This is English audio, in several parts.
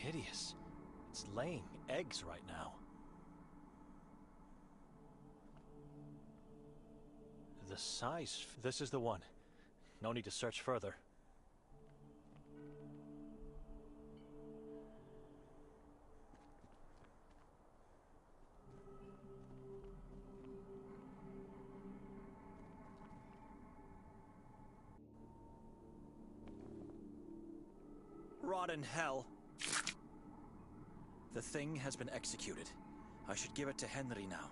hideous. It's laying eggs right now. The size... This is the one. No need to search further. Rot in hell. The thing has been executed. I should give it to Henry now.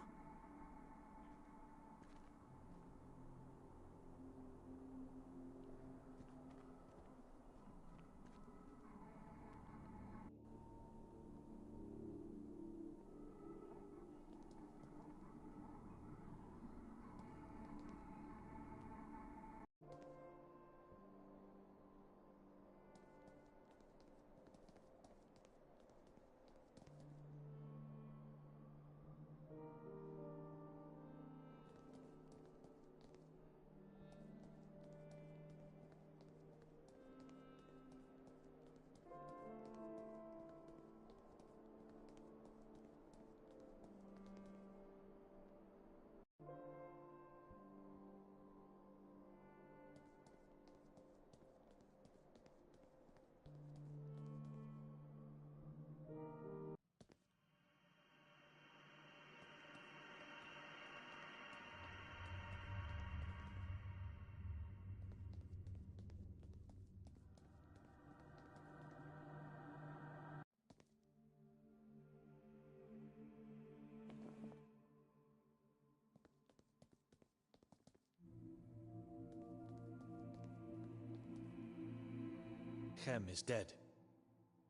Hem is dead.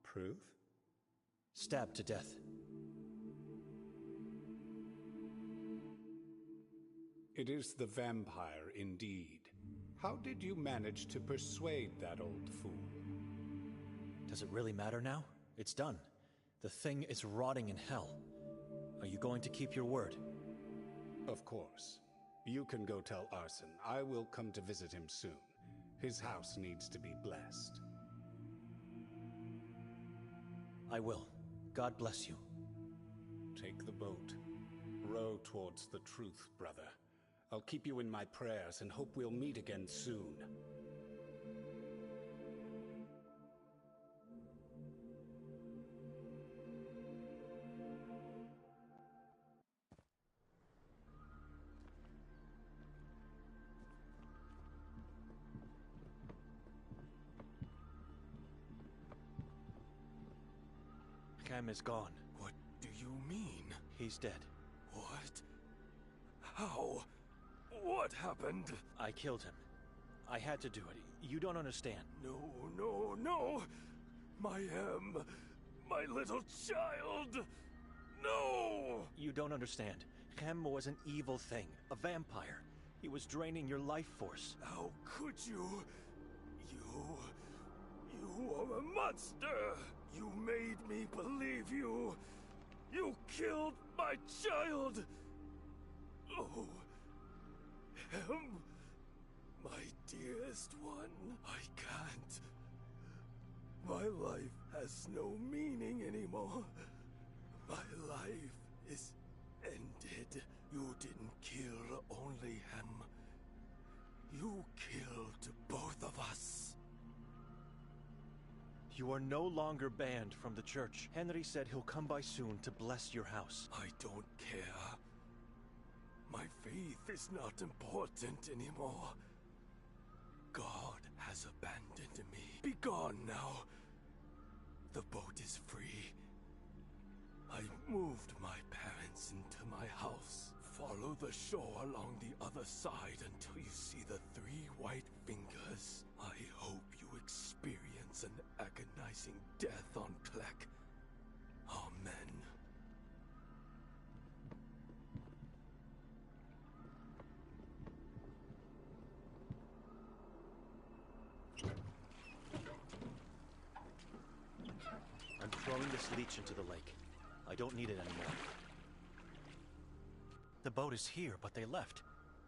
Proof? Stabbed to death. It is the vampire indeed. How did you manage to persuade that old fool? Does it really matter now? It's done. The thing is rotting in hell. Are you going to keep your word? Of course. You can go tell Arson. I will come to visit him soon. His house needs to be blessed. I will. God bless you. Take the boat. Row towards the truth, brother. I'll keep you in my prayers and hope we'll meet again soon. Cam is gone. What do you mean? He's dead. What? How? What happened? I killed him. I had to do it. You don't understand. No, no, no! My little child! No! You don't understand. Cam was an evil thing. A vampire. He was draining your life force. How could you? You are a monster! You made me believe you! You killed my child! Oh, him, my dearest one, I can't. My life has no meaning anymore. My life is ended. You didn't kill only him. You killed both of us. You are no longer banned from the church. Henry said he'll come by soon to bless your house. I don't care. My faith is not important anymore. God has abandoned me. Be gone now. The boat is free. I moved my parents into my house. Follow the shore along the other side until you see the 3 white fingers. I hope you experience an agonizing death on Klek. Amen. I'm throwing this leech into the lake. I don't need it anymore. The boat is here, but they left.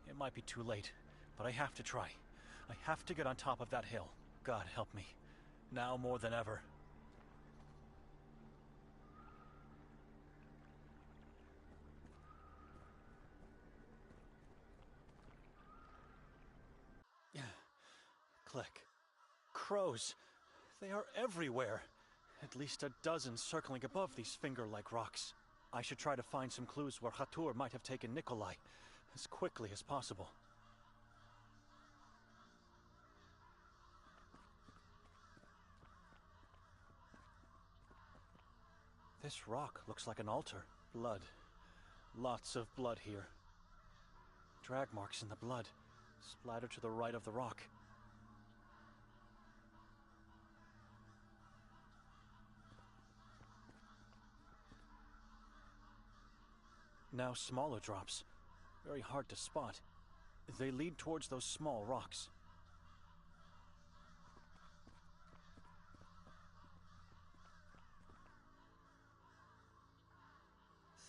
It might be too late, but I have to try. I have to get on top of that hill. God help me. Now more than ever. Click. Crows. They are everywhere. At least a dozen circling above these finger-like rocks. I should try to find some clues where Kotar might have taken Nikolai as quickly as possible. This rock looks like an altar. Blood. Lots of blood here. Drag marks in the blood, splattered to the right of the rock. Now smaller drops. Very hard to spot. They lead towards those small rocks.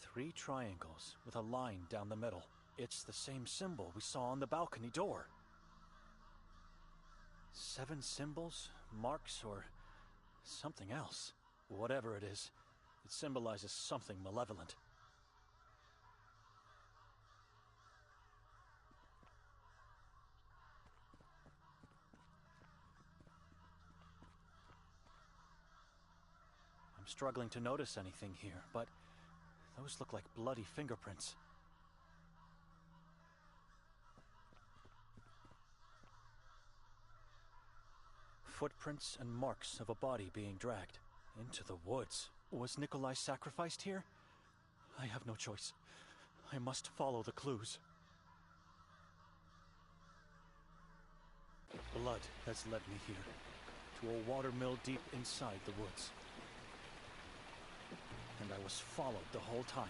Three triangles with a line down the middle. It's the same symbol we saw on the balcony door. 7 symbols, marks, or something else. Whatever it is, it symbolizes something malevolent. I'm struggling to notice anything here, but those look like bloody fingerprints. Footprints and marks of a body being dragged into the woods. Was Nikolai sacrificed here? I have no choice. I must follow the clues. Blood has led me here, to a watermill deep inside the woods. And I was followed the whole time.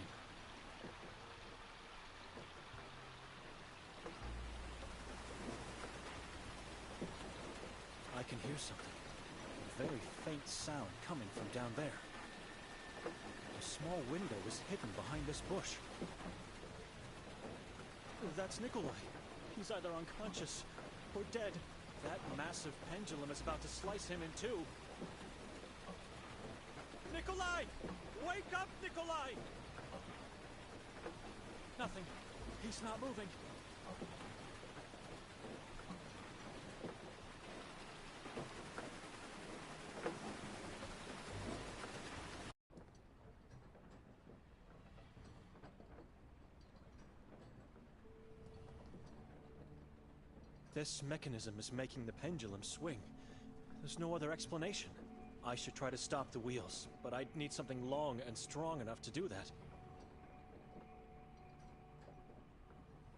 I can hear something. A very faint sound coming from down there. A small window is hidden behind this bush. That's Nikolai. He's either unconscious or dead. That massive pendulum is about to slice him in two. Nikolai! Wake up, Nikolai! Nothing. He's not moving. This mechanism is making the pendulum swing. There's no other explanation. I should try to stop the wheels, but I'd need something long and strong enough to do that.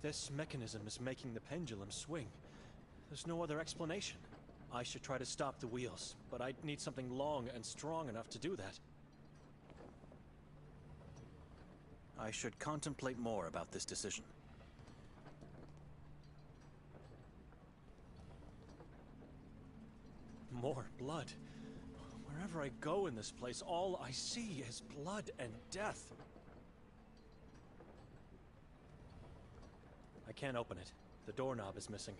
This mechanism is making the pendulum swing. There's no other explanation. I should try to stop the wheels, but I'd need something long and strong enough to do that. I should contemplate more about this decision. More blood. Wherever I go in this place, all I see is blood and death. I can't open it. The doorknob is missing.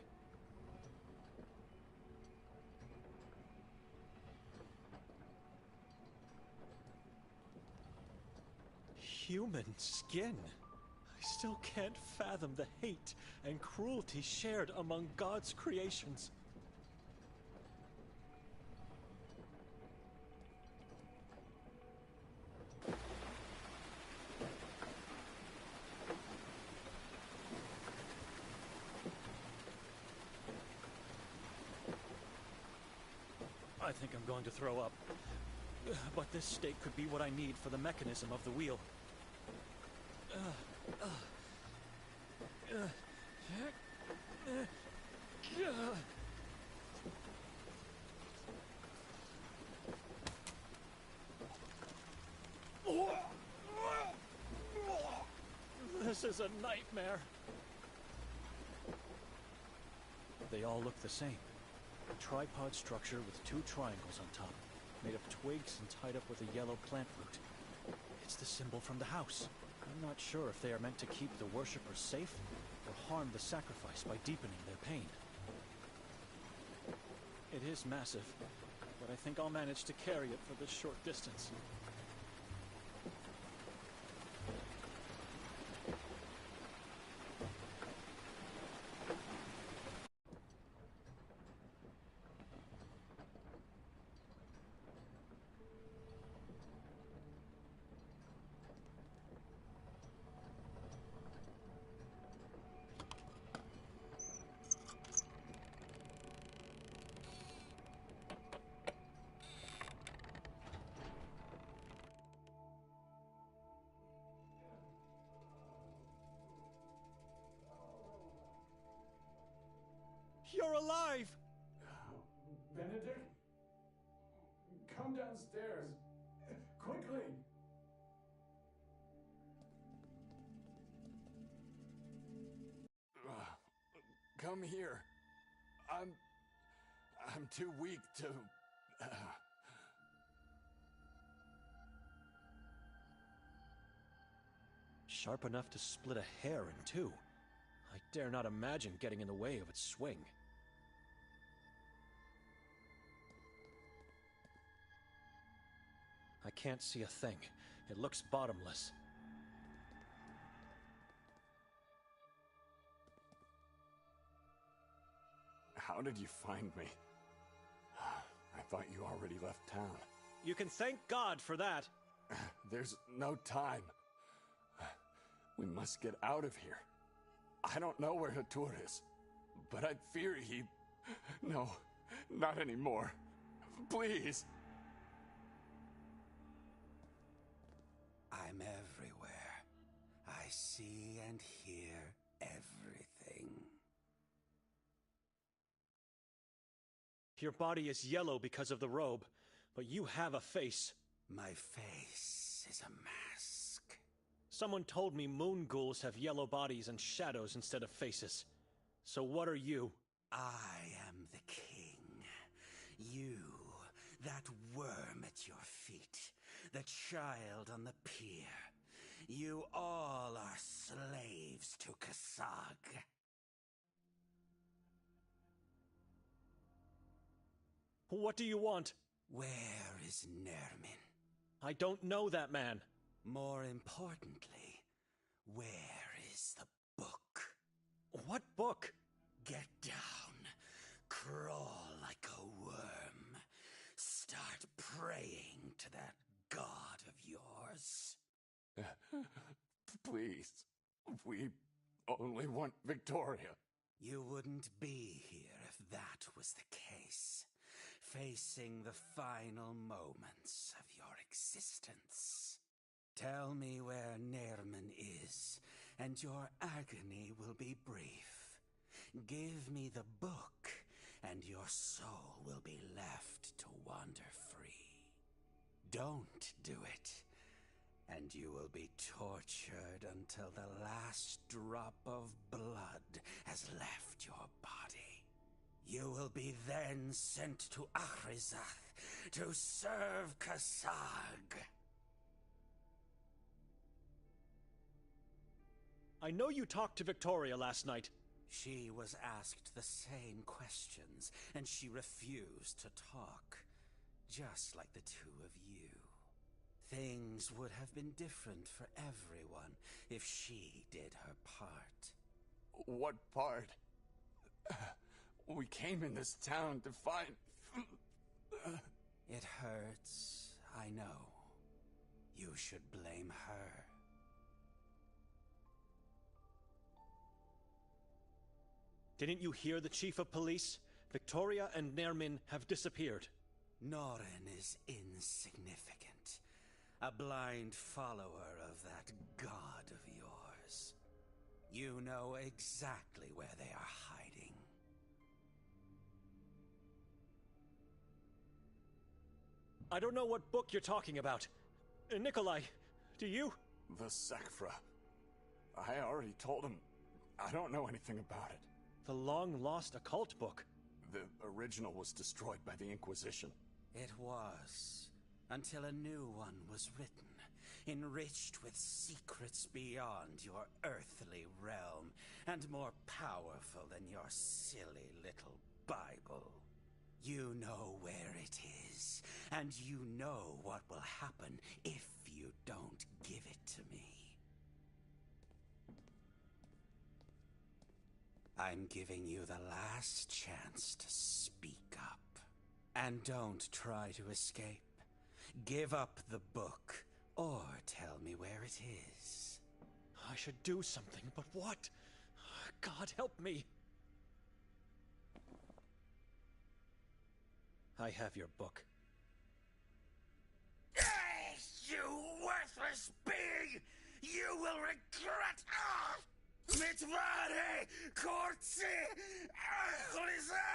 Human skin. I still can't fathom the hate and cruelty shared among God's creations. I think I'm going to throw up. But this stake could be what I need for the mechanism of the wheel. This is a nightmare. They all look the same. A tripod structure with 2 triangles on top, made of twigs and tied up with a yellow plant root. It's the symbol from the house. I'm not sure if they are meant to keep the worshippers safe or harm the sacrifice by deepening their pain. It is massive, but I think I'll manage to carry it for this short distance. you're alive! Benedict? Come downstairs. Quickly! Come here. I'm too weak to... Sharp enough to split a hair in two. I dare not imagine getting in the way of its swing. I can't see a thing. It looks bottomless. How did you find me? I thought you already left town. You can thank God for that. There's no time. We must get out of here. I don't know where Kotar is, but I fear he... No, not anymore. Please. I'm everywhere. I see and hear everything. Your body is yellow because of the robe, but you have a face. My face is a mask. Someone told me moon ghouls have yellow bodies and shadows instead of faces. So what are you? I am the king. You, that worm at your feet, the child on the pier. You all are slaves to Kasag. What do you want? Where is Nermin? I don't know that man. More importantly, where is the book? What book? Get down. Crawl like a worm. Start praying to that god of yours. Please. We only want Victoria. You wouldn't be here if that was the case. Facing the final moments of your existence. Tell me where Nermin is, and your agony will be brief. Give me the book, and your soul will be left to wander free. Don't do it, and you will be tortured until the last drop of blood has left your body. You will be then sent to Achrizath to serve Kasag. I know you talked to Victoria last night. She was asked the same questions, and she refused to talk, just like the two of you. Things would have been different for everyone if she did her part. What part? We came in this town to find... It hurts, I know. You should blame her. Didn't you hear the chief of police? Victoria and Nermin have disappeared. Norin is insignificant. A blind follower of that god of yours. You know exactly where they are hiding. I don't know what book you're talking about. Nikolai, do you? The Sekfra. I already told him. I don't know anything about it. The long-lost occult book. The original was destroyed by the Inquisition. It was, until a new one was written, enriched with secrets beyond your earthly realm, and more powerful than your silly little Bible. You know where it is, and you know what will happen if you don't give it to me. I'm giving you the last chance to speak up. And don't try to escape. Give up the book, or tell me where it is. I should do something, but what? God help me. I have your book. You worthless being! You will regret... Mitvare! Kortsi! Achliza!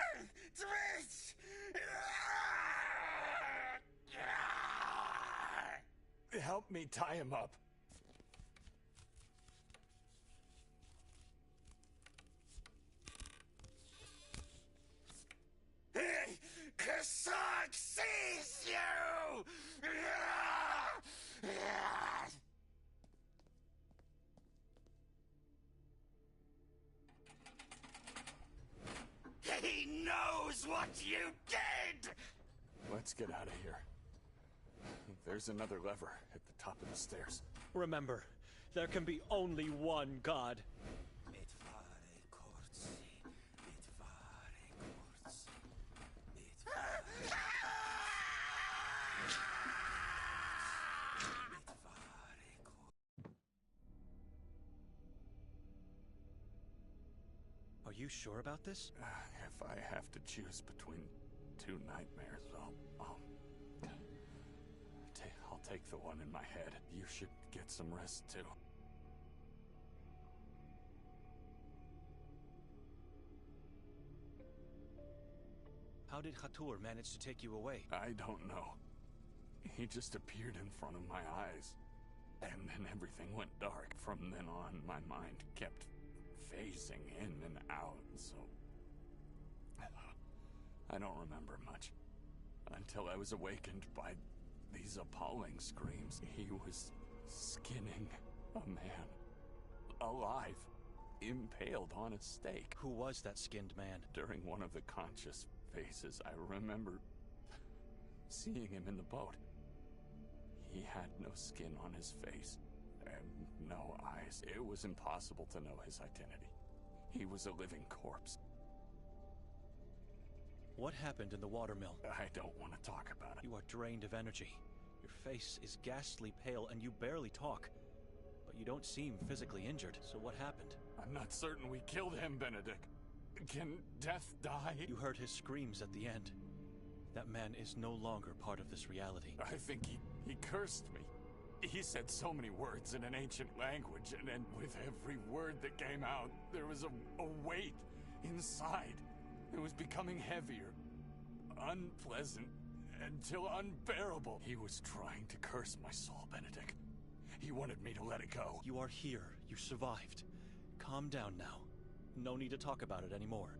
help me tie him up. Kasag sees you! He knows what you did! Let's get out of here. There's another lever at the top of the stairs. Remember, there can be only one God. Are you sure about this? If I have to choose between two nightmares, I'll take the one in my head. You should get some rest too. How did Kotar manage to take you away? I don't know. He just appeared in front of my eyes. And then everything went dark. From then on, my mind kept phasing in and out, so I don't remember much. Until I was awakened by these appalling screams. He was skinning a man. Alive. Impaled on a stake. Who was that skinned man? During one of the conscious phases, I remember seeing him in the boat. He had no skin on his face, and no eyes. It was impossible to know his identity. He was a living corpse. What happened in the watermill? I don't want to talk about it. You are drained of energy. Your face is ghastly pale and you barely talk. But you don't seem physically injured, so what happened? I'm not certain we killed him, Benedict. Can death die? You heard his screams at the end. That man is no longer part of this reality. I think he cursed me. He said so many words in an ancient language, and with every word that came out, there was a weight inside. It was becoming heavier, unpleasant, until unbearable. He was trying to curse my soul, Benedict. He wanted me to let it go. You are here. You survived. Calm down now. No need to talk about it anymore.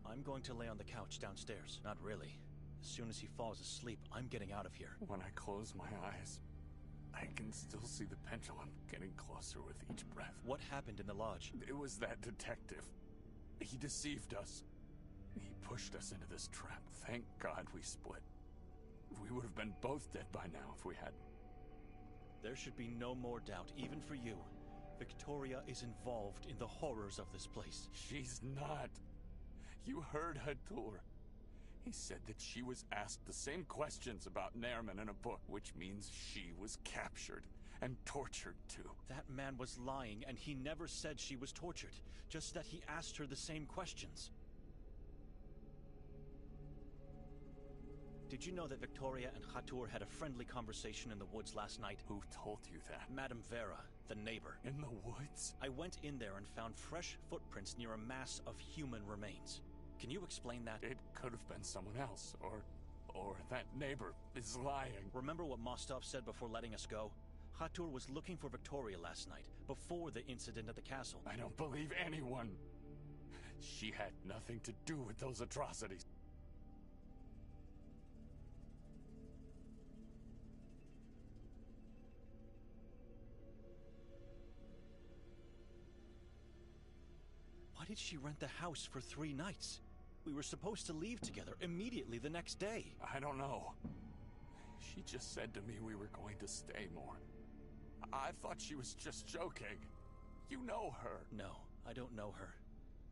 I'm going to lay on the couch downstairs. Not really. As soon as he falls asleep, I'm getting out of here. When I close my eyes, I can still see the pendulum getting closer with each breath. What happened in the lodge? It was that detective. He deceived us. He pushed us into this trap. Thank God we split. We would have been both dead by now if we hadn't. There should be no more doubt, even for you. Victoria is involved in the horrors of this place. She's not. You heard Hatur. He said that she was asked the same questions about Nairman in a book, which means she was captured and tortured too. That man was lying, and he never said she was tortured, just that he asked her the same questions. Did you know that Victoria and Hatur had a friendly conversation in the woods last night? Who told you that? Madame Vera, the neighbor. In the woods? I went in there and found fresh footprints near a mass of human remains. Can you explain that? It could have been someone else, or that neighbor is lying. Remember what Mostov said before letting us go? Hatur was looking for Victoria last night, before the incident at the castle. I don't believe anyone. She had nothing to do with those atrocities. Why did she rent the house for 3 nights? We were supposed to leave together immediately the next day. I don't know. She just said to me we were going to stay more. I thought she was just joking. You know her. No, I don't know her.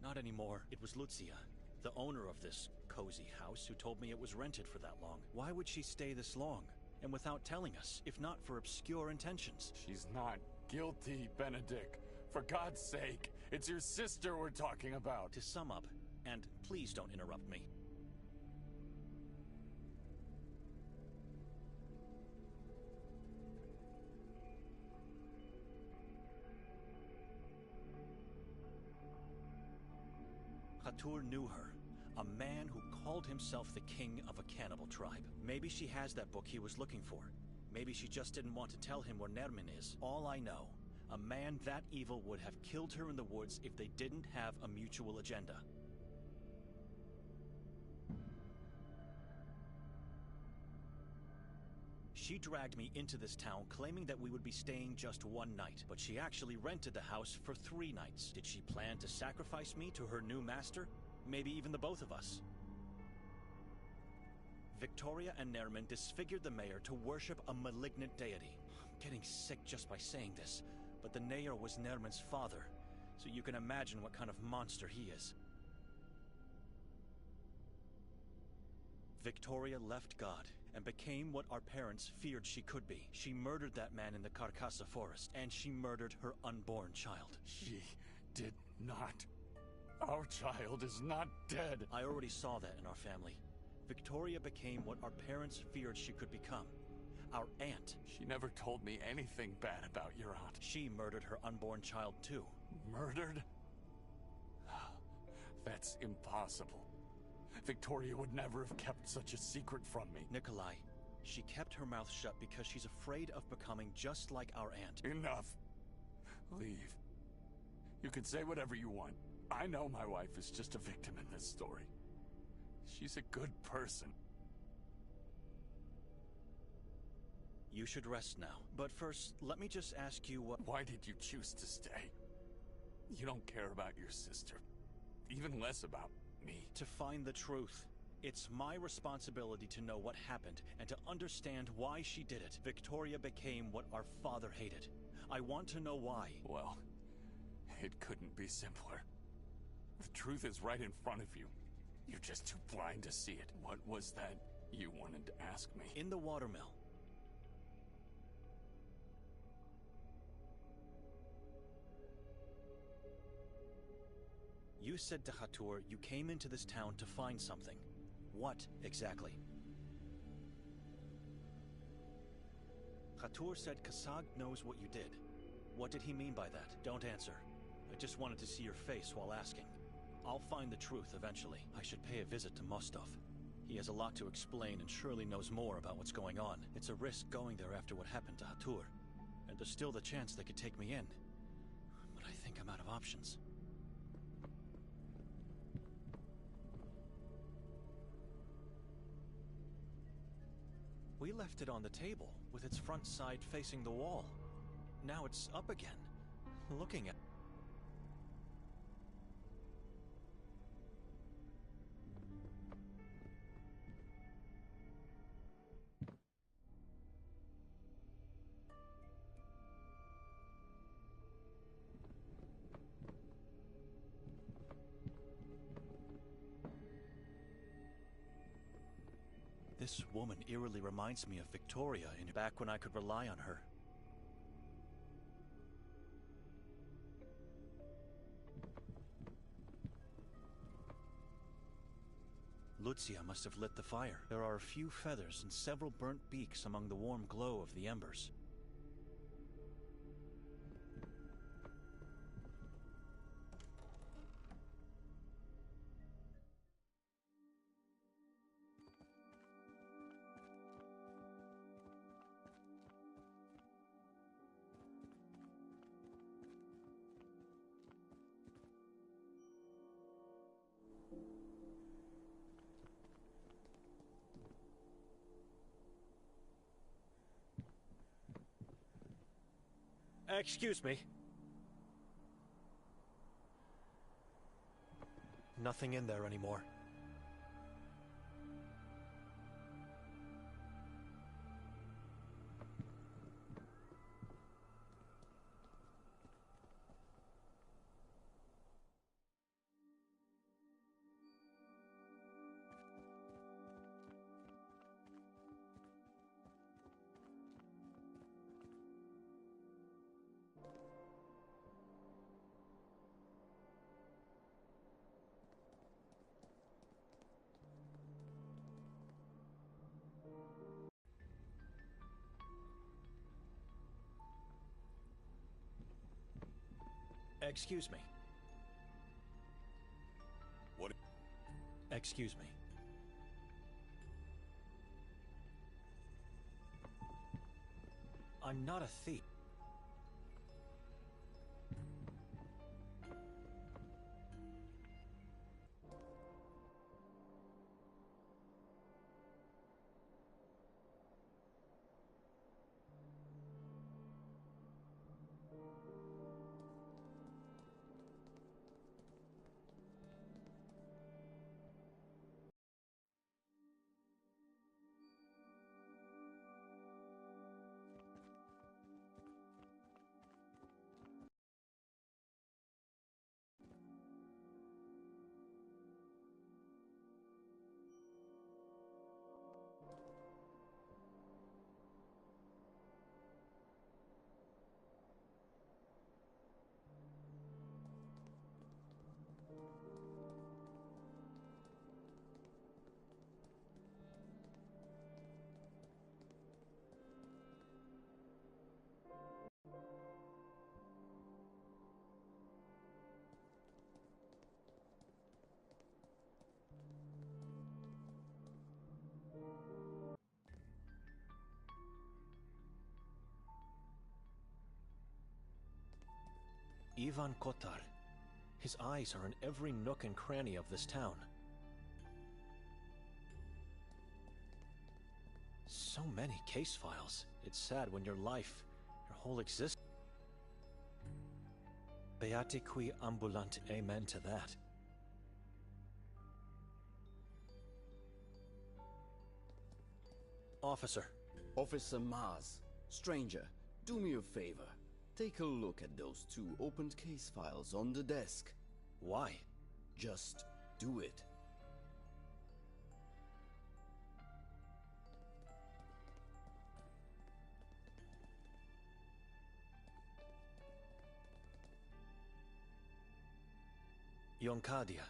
Not anymore. It was Lucia, the owner of this cozy house, who told me it was rented for that long. Why would she stay this long? And without telling us, if not for obscure intentions? She's not guilty, Benedict. For God's sake, it's your sister we're talking about. To sum up, and please don't interrupt me. Hatur knew her. A man who called himself the king of a cannibal tribe. Maybe she has that book he was looking for. Maybe she just didn't want to tell him where Nermin is. All I know, a man that evil would have killed her in the woods if they didn't have a mutual agenda. She dragged me into this town claiming that we would be staying just one night, but she actually rented the house for 3 nights. Did she plan to sacrifice me to her new master? Maybe even the both of us. Victoria and Nermin disfigured the mayor to worship a malignant deity. I'm getting sick just by saying this, but the mayor was Nermin's father, so you can imagine what kind of monster he is. Victoria left God and became what our parents feared she could be. She murdered that man in the Carcassa forest, and she murdered her unborn child. She did not. Our child is not dead. I already saw that in our family. Victoria became what our parents feared she could become. Our aunt. She never told me anything bad about your aunt. She murdered her unborn child too. Murdered? That's impossible. Victoria would never have kept such a secret from me. Nikolai, she kept her mouth shut because she's afraid of becoming just like our aunt. Enough. Leave. You can say whatever you want. I know my wife is just a victim in this story. She's a good person. You should rest now. But first, let me just ask you what— Why did you choose to stay? You don't care about your sister. Even less about me. To find the truth. It's my responsibility to know what happened and to understand why she did it. Victoria became what our father hated. I want to know why. Well, it couldn't be simpler. The truth is right in front of you. You're just too blind to see it. What was that you wanted to ask me? In the watermill. You said to Hatur you came into this town to find something. What, exactly? Hatur said Kasag knows what you did. What did he mean by that? Don't answer. I just wanted to see your face while asking. I'll find the truth eventually. I should pay a visit to Mostov. He has a lot to explain and surely knows more about what's going on. It's a risk going there after what happened to Hatur. And there's still the chance they could take me in. But I think I'm out of options. We left it on the table, with its front side facing the wall. Now it's up again, looking at— This woman eerily reminds me of Victoria back when I could rely on her. Lucia must have lit the fire. There are a few feathers and several burnt beaks among the warm glow of the embers. Excuse me. Nothing in there anymore. Excuse me. What? Excuse me. I'm not a thief. Ivan Kotar. His eyes are in every nook and cranny of this town. So many case files. It's sad when your life, your whole existence... Beati qui ambulant, amen to that. Officer. Officer Maz, stranger, do me a favor. Take a look at those 2 opened case files on the desk. Why? Just do it. Yonkadia.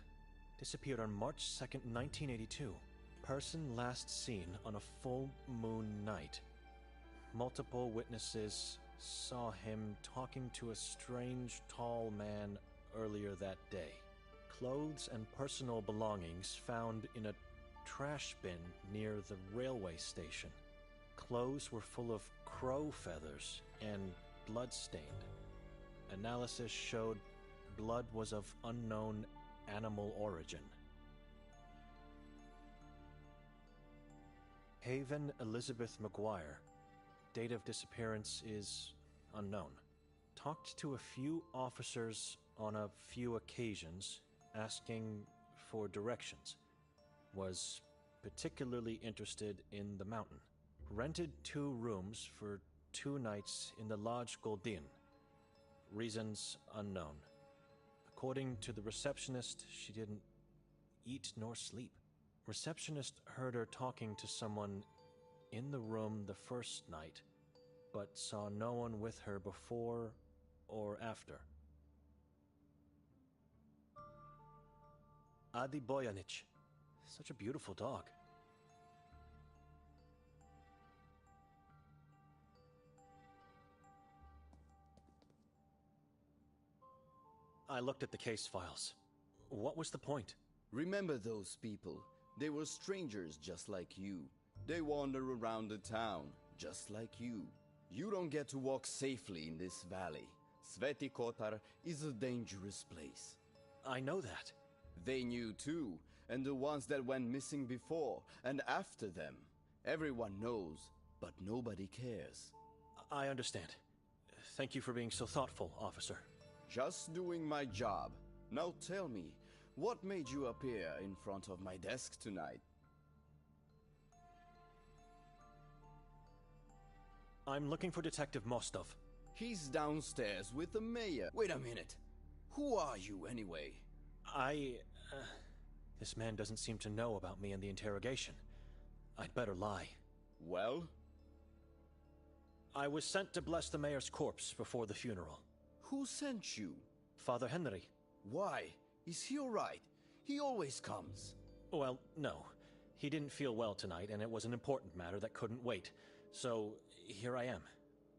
Disappeared on March 2nd, 1982. Person last seen on a full moon night. Multiple witnesses saw him talking to a strange, tall man earlier that day. Clothes and personal belongings found in a trash bin near the railway station. Clothes were full of crow feathers and blood-stained. Analysis showed blood was of unknown animal origin. Haven Elizabeth McGuire. Date of disappearance is unknown. Talked to a few officers on a few occasions, asking for directions. Was particularly interested in the mountain. Rented 2 rooms for 2 nights in the Lodge Goldin. Reasons unknown. According to the receptionist, she didn't eat nor sleep. Receptionist heard her talking to someone in the room the first night, but saw no one with her before or after. Adi Bojanic. Such a beautiful dog. I looked at the case files. What was the point? Remember those people. They were strangers just like you. They wander around the town just like you. You don't get to walk safely in this valley. Sveti Kotar is a dangerous place. I know that. They knew too, and the ones that went missing before and after them. Everyone knows, but nobody cares. I understand. Thank you for being so thoughtful, officer. Just doing my job. Now tell me, what made you appear in front of my desk tonight? I'm looking for Detective Mostov. He's downstairs with the mayor. Wait a minute. Who are you anyway? This man doesn't seem to know about me and the interrogation. I'd better lie. Well? I was sent to bless the mayor's corpse before the funeral. Who sent you? Father Henry. Why? Is he alright? He always comes. Well, no. He didn't feel well tonight, and it was an important matter that couldn't wait. So, here I am.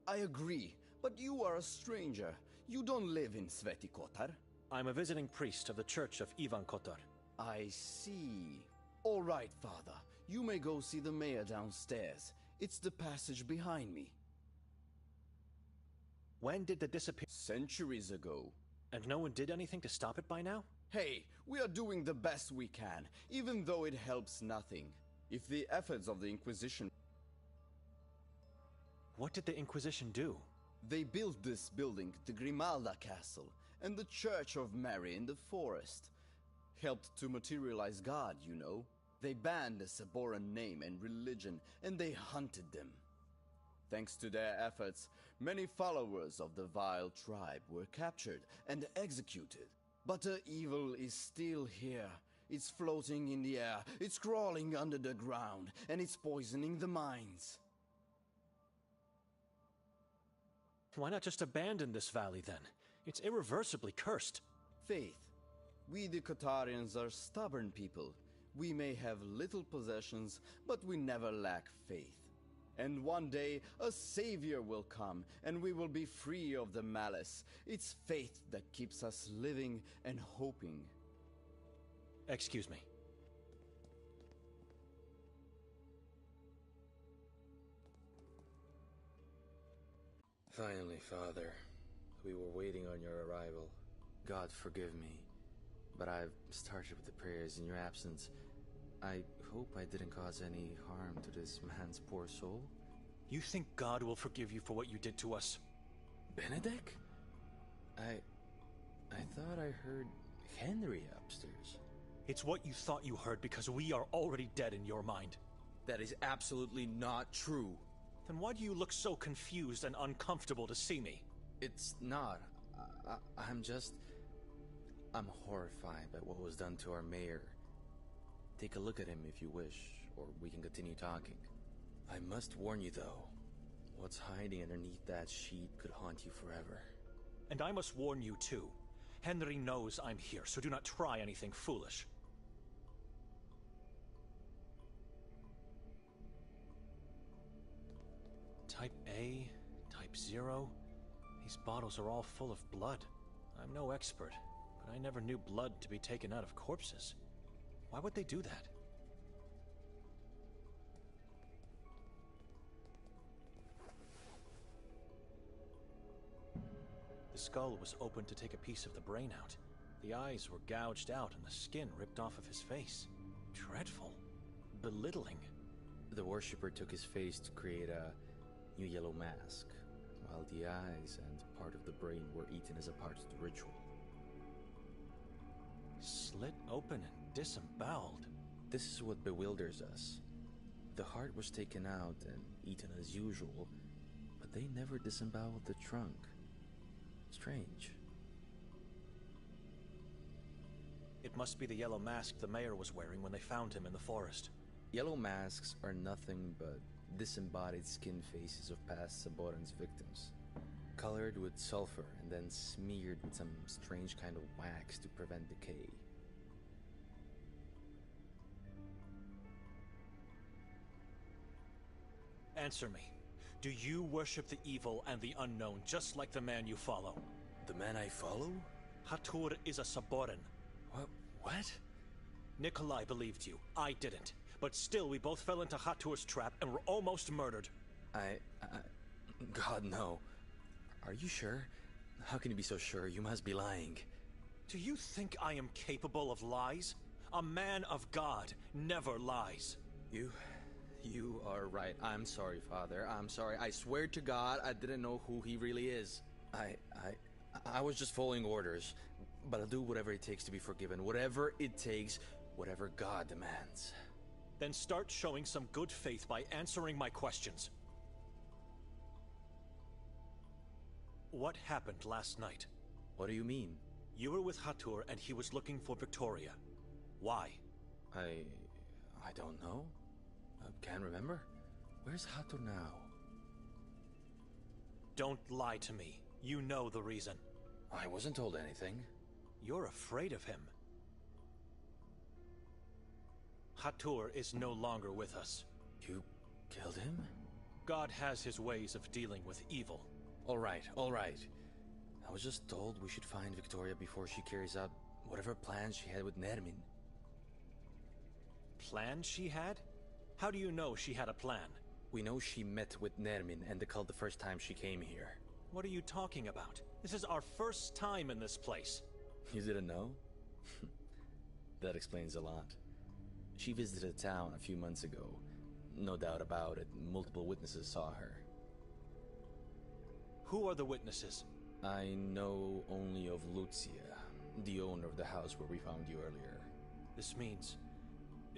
I agree, but you are a stranger. You don't live in Sveti Kotar. I'm a visiting priest of the Church of Ivan Kotar. I see. All right, Father. You may go see the mayor downstairs. It's the passage behind me. When did the disappear? Centuries ago. And no one did anything to stop it by now? Hey, we are doing the best we can, even though it helps nothing. If the efforts of the Inquisition... What did the Inquisition do? They built this building, the Grimalda Castle, and the Church of Mary in the forest. Helped to materialize God, you know. They banned the Saboran name and religion, and they hunted them. Thanks to their efforts, many followers of the vile tribe were captured and executed. But the evil is still here. It's floating in the air, it's crawling under the ground, and it's poisoning the minds. Why not just abandon this valley then? It's irreversibly cursed. Faith. We the Kotarians are stubborn people. We may have little possessions, but we never lack faith. And one day, a savior will come, and we will be free of the malice. It's faith that keeps us living and hoping. Excuse me. Finally, Father. We were waiting on your arrival. God forgive me, but I've started with the prayers in your absence. I hope I didn't cause any harm to this man's poor soul. You think God will forgive you for what you did to us? Benedict? I thought I heard Henry upstairs. It's what you thought you heard because we are already dead in your mind. That is absolutely not true. Then why do you look so confused and uncomfortable to see me? It's not. I'm horrified by what was done to our mayor. Take a look at him if you wish, or we can continue talking. I must warn you though, what's hiding underneath that sheet could haunt you forever. And I must warn you too. Henry knows I'm here, so do not try anything foolish. Type A, Type 0. These bottles are all full of blood. I'm no expert, but I never knew blood to be taken out of corpses. Why would they do that? The skull was opened to take a piece of the brain out. The eyes were gouged out and the skin ripped off of his face. Dreadful. Belittling. The worshipper took his face to create a new yellow mask, while the eyes and part of the brain were eaten as a part of the ritual. Slit open and disemboweled. This is what bewilders us. The heart was taken out and eaten as usual, but they never disemboweled the trunk. Strange. It must be the yellow mask the mayor was wearing when they found him in the forest. Yellow masks are nothing but disembodied skin faces of past Saboran's victims, colored with sulfur and then smeared with some strange kind of wax to prevent decay. Answer me. Do you worship the evil and the unknown just like the man you follow? The man I follow? Hatur is a Saboran. What? Nikolai believed you. I didn't. But still, we both fell into Hatur's trap and were almost murdered. God, no. Are you sure? How can you be so sure? You must be lying. Do you think I am capable of lies? A man of God never lies. You are right. I'm sorry, Father. I'm sorry. I swear to God, I didn't know who he really is. I was just following orders. But I'll do whatever it takes to be forgiven. Whatever it takes, whatever God demands. Then start showing some good faith by answering my questions. What happened last night? What do you mean? You were with Hatur and he was looking for Victoria. Why? I don't know. I can't remember. Where's Hatur now? Don't lie to me. You know the reason. I wasn't told anything. You're afraid of him. Hatur is no longer with us. You killed him? God has his ways of dealing with evil. All right. I was just told we should find Victoria before she carries out whatever plans she had with Nermin. plan she had? How do you know she had a plan? We know she met with Nermin and the cult the first time she came here. What are you talking about? This is our first time in this place. You didn't know? That explains a lot. She visited town a few months ago. No doubt about it, multiple witnesses saw her. Who are the witnesses? I know only of Lucia, the owner of the house where we found you earlier. This means...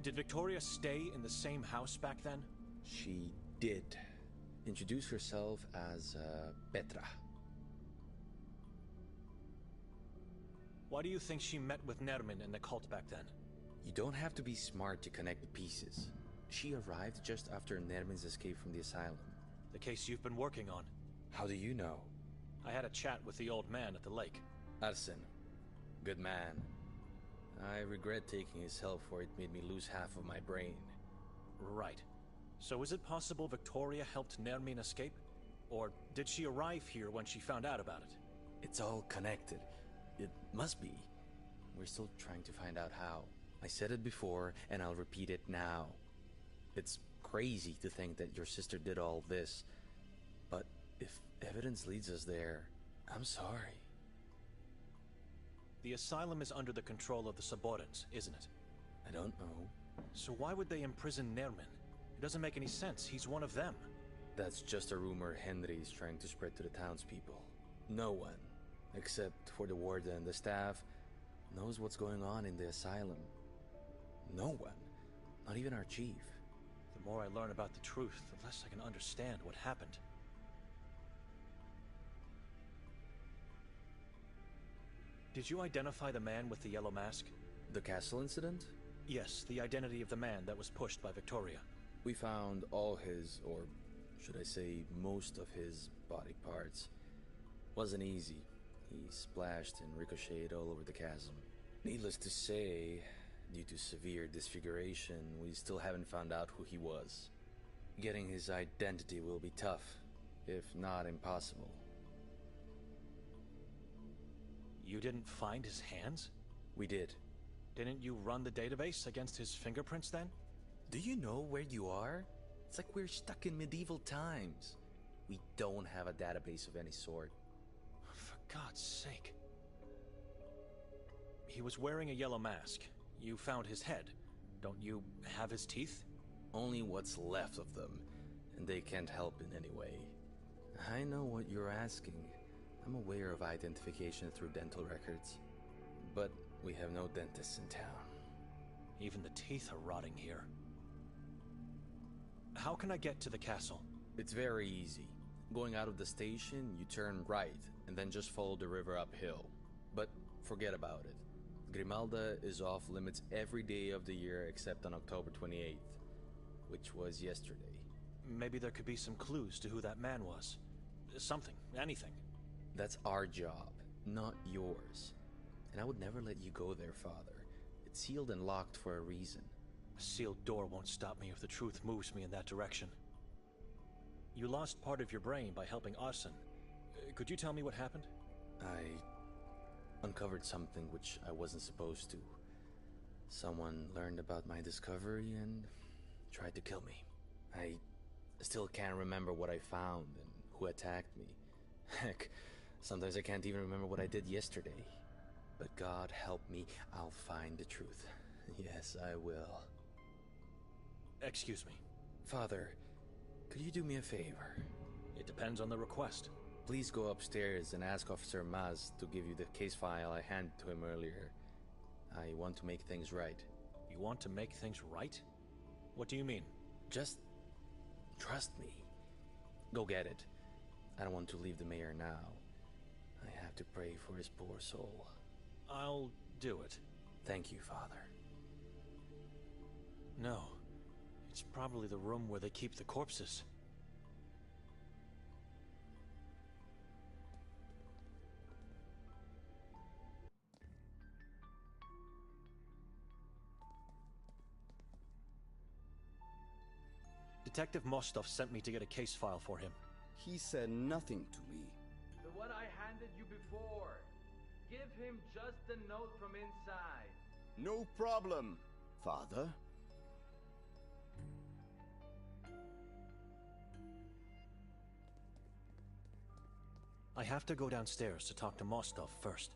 Did Victoria stay in the same house back then? She did. Introduce herself as Petra. Why do you think she met with Nermin and the cult back then? You don't have to be smart to connect the pieces. She arrived just after Nermin's escape from the asylum. The case you've been working on. How do you know? I had a chat with the old man at the lake. Arsen. Good man. I regret taking his help, for it made me lose half of my brain. Right. So is it possible Victoria helped Nermin escape? Or did she arrive here when she found out about it? It's all connected. It must be. We're still trying to find out how. I said it before, and I'll repeat it now. It's crazy to think that your sister did all this. But if evidence leads us there, I'm sorry. The asylum is under the control of the Saborans, isn't it? I don't know. So why would they imprison Nermin? It doesn't make any sense. He's one of them. That's just a rumor Henry's trying to spread to the townspeople. No one, except for the warden and the staff, knows what's going on in the asylum. No one. Not even our chief. The more I learn about the truth, the less I can understand what happened. Did you identify the man with the yellow mask? The castle incident? Yes, the identity of the man that was pushed by Victoria. We found all his, or should I say most of his, body parts. Wasn't easy. He splashed and ricocheted all over the chasm. Needless to say, due to severe disfiguration, we still haven't found out who he was. Getting his identity will be tough, if not impossible. You didn't find his hands? We did. Didn't you run the database against his fingerprints then? Do you know where you are? It's like we're stuck in medieval times. We don't have a database of any sort. For God's sake. He was wearing a yellow mask. You found his head. Don't you have his teeth? Only what's left of them, and they can't help in any way. I know what you're asking. I'm aware of identification through dental records. But we have no dentists in town. Even the teeth are rotting here. How can I get to the castle? It's very easy. Going out of the station, you turn right, and then just follow the river uphill. But forget about it. Grimalda is off limits every day of the year except on October 28th, which was yesterday. Maybe there could be some clues to who that man was. Something, anything. That's our job, not yours. And I would never let you go there, Father. It's sealed and locked for a reason. A sealed door won't stop me if the truth moves me in that direction. You lost part of your brain by helping Arsen. Could you tell me what happened? I uncovered something which I wasn't supposed to. Someone learned about my discovery and tried to kill me. I still can't remember what I found and who attacked me. Heck, sometimes I can't even remember what I did yesterday. But God help me, I'll find the truth. Yes, I will. Excuse me. Father, could you do me a favor? It depends on the request. Please go upstairs and ask Officer Maz to give you the case file I handed to him earlier. I want to make things right. You want to make things right? What do you mean? Just trust me. Go get it. I don't want to leave the mayor now. I have to pray for his poor soul. I'll do it. Thank you, Father. No. It's probably the room where they keep the corpses. Detective Mostov sent me to get a case file for him. He said nothing to me. The one I handed you before. Give him just the note from inside. No problem, Father. I have to go downstairs to talk to Mostov first.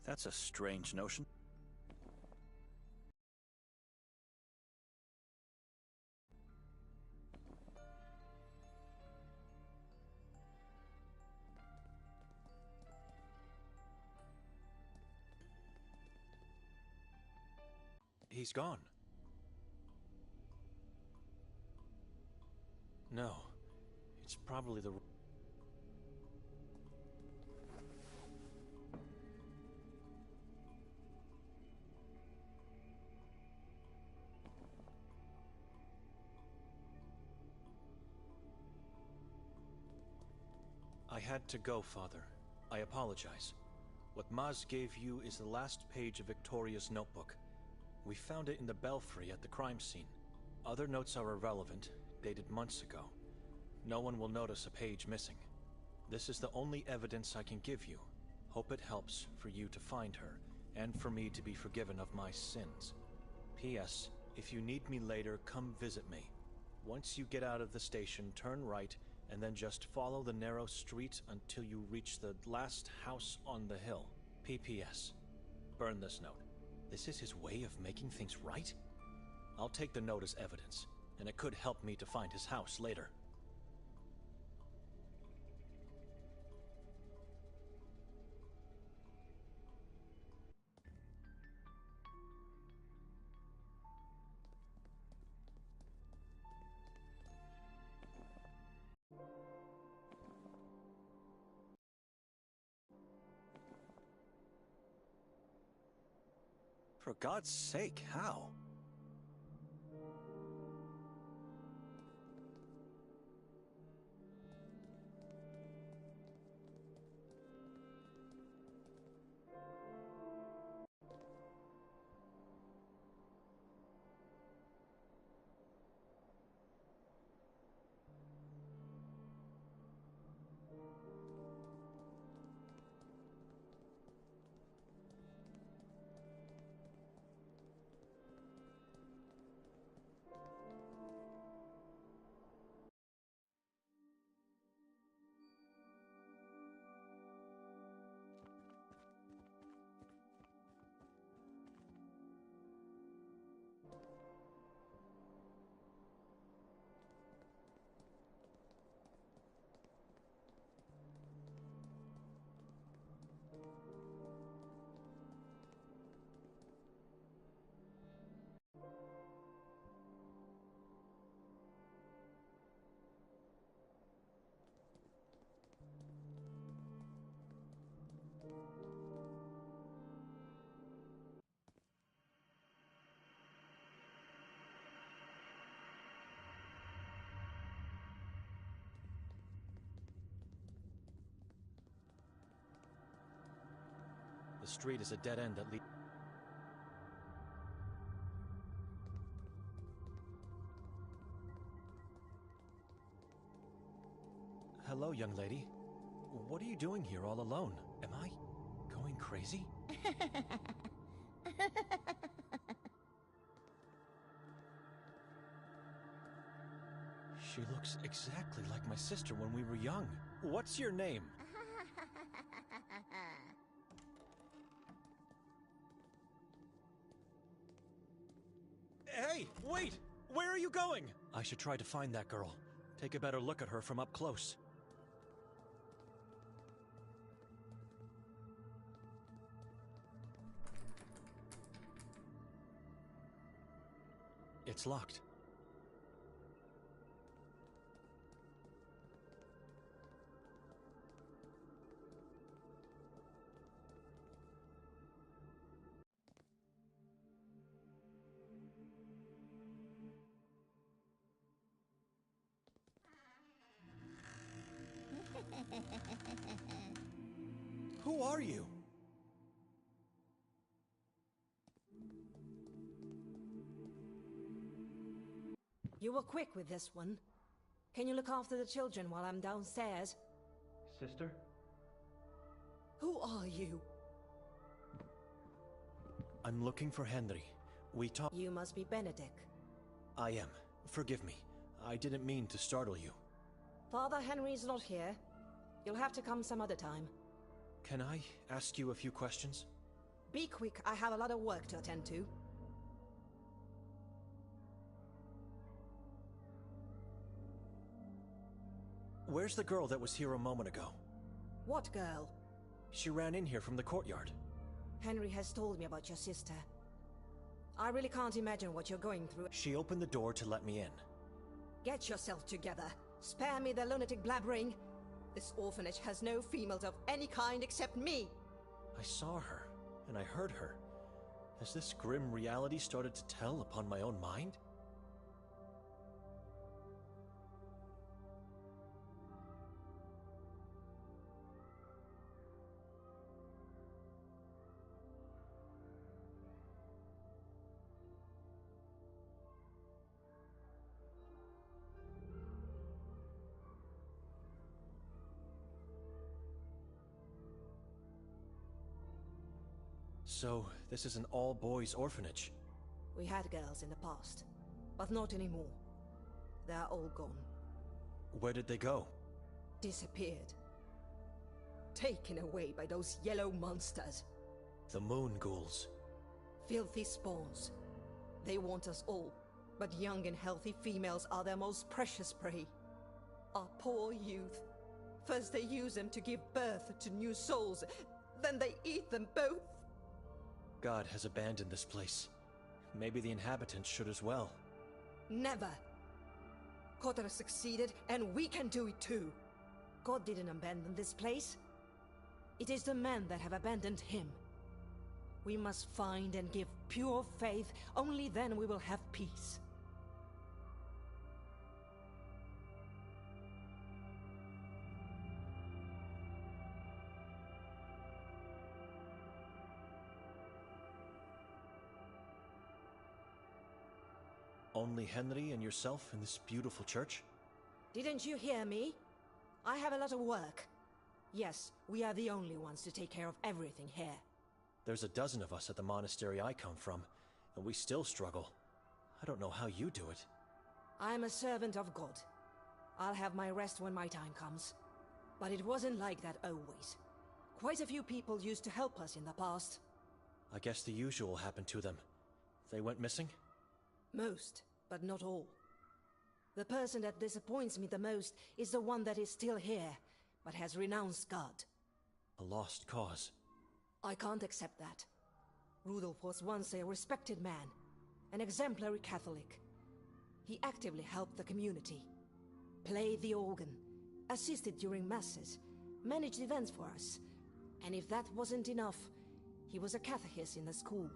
That's a strange notion. He's gone. No, it's probably the... I had to go, Father. I apologize. What Maz gave you is the last page of Victoria's notebook. We found it in the belfry at the crime scene. Other notes are irrelevant, dated months ago. No one will notice a page missing. This is the only evidence I can give you. Hope it helps for you to find her, and for me to be forgiven of my sins. P.S. If you need me later, come visit me. Once you get out of the station, turn right, and then just follow the narrow street until you reach the last house on the hill. P.P.S. Burn this note. This is his way of making things right? I'll take the note as evidence, and it could help me to find his house later. For God's sake, how? The street is a dead end that leads... Hello, young lady. What are you doing here all alone? Am I going crazy? She looks exactly like my sister when we were young. What's your name? Hey, wait! Where are you going? I should try to find that girl. Take a better look at her from up close. It's locked. Who are you? You were quick with this one. Can you look after the children while I'm downstairs? Sister? Who are you? I'm looking for Henry. We talked... You must be Benedict. I am. Forgive me. I didn't mean to startle you. Father Henry's not here. You'll have to come some other time. Can I ask you a few questions? Be quick, I have a lot of work to attend to. Where's the girl that was here a moment ago? What girl? She ran in here from the courtyard. Henry has told me about your sister. I really can't imagine what you're going through. She opened the door to let me in. Get yourself together. Spare me the lunatic blabbering. This orphanage has no females of any kind except me. I saw her, and I heard her. Has this grim reality started to tell upon my own mind? So, this is an all-boys orphanage. We had girls in the past, but not anymore. They're all gone. Where did they go? Disappeared. Taken away by those yellow monsters. The moon ghouls. Filthy spawns. They want us all, but young and healthy females are their most precious prey. Our poor youth. First they use them to give birth to new souls, then they eat them both. God has abandoned this place. Maybe the inhabitants should as well. Never. Kotar succeeded, and we can do it too. God didn't abandon this place. It is the men that have abandoned him. We must find and give pure faith, only then we will have peace. Only Henry and yourself in this beautiful church? Didn't you hear me? I have a lot of work. Yes, we are the only ones to take care of everything here. There's a dozen of us at the monastery I come from, and we still struggle. I don't know how you do it. I'm a servant of God. I'll have my rest when my time comes. But it wasn't like that always. Quite a few people used to help us in the past. I guess the usual happened to them. They went missing? Most, but not all. The person that disappoints me the most is the one that is still here, but has renounced God. A lost cause. I can't accept that. Rudolf was once a respected man, an exemplary Catholic. He actively helped the community, played the organ, assisted during masses, managed events for us, and if that wasn't enough, he was a catechist in the school.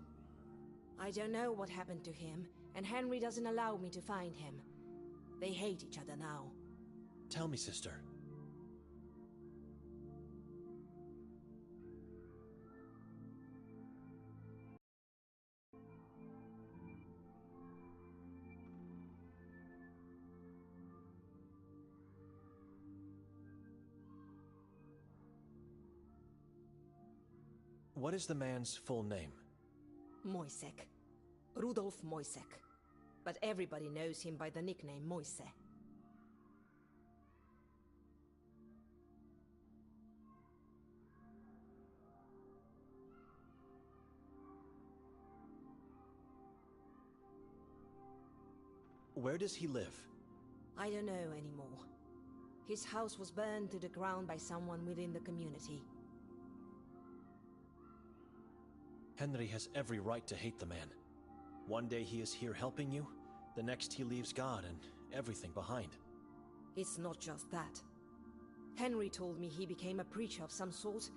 I don't know what happened to him, and Henry doesn't allow me to find him. They hate each other now. Tell me, sister. What is the man's full name? Moisek. Rudolf Moisek. But everybody knows him by the nickname Moise. Where does he live? I don't know anymore. His house was burned to the ground by someone within the community. Henry has every right to hate the man. One day he is here helping you, the next he leaves God and everything behind. It's not just that. Henry told me he became a preacher of some sort,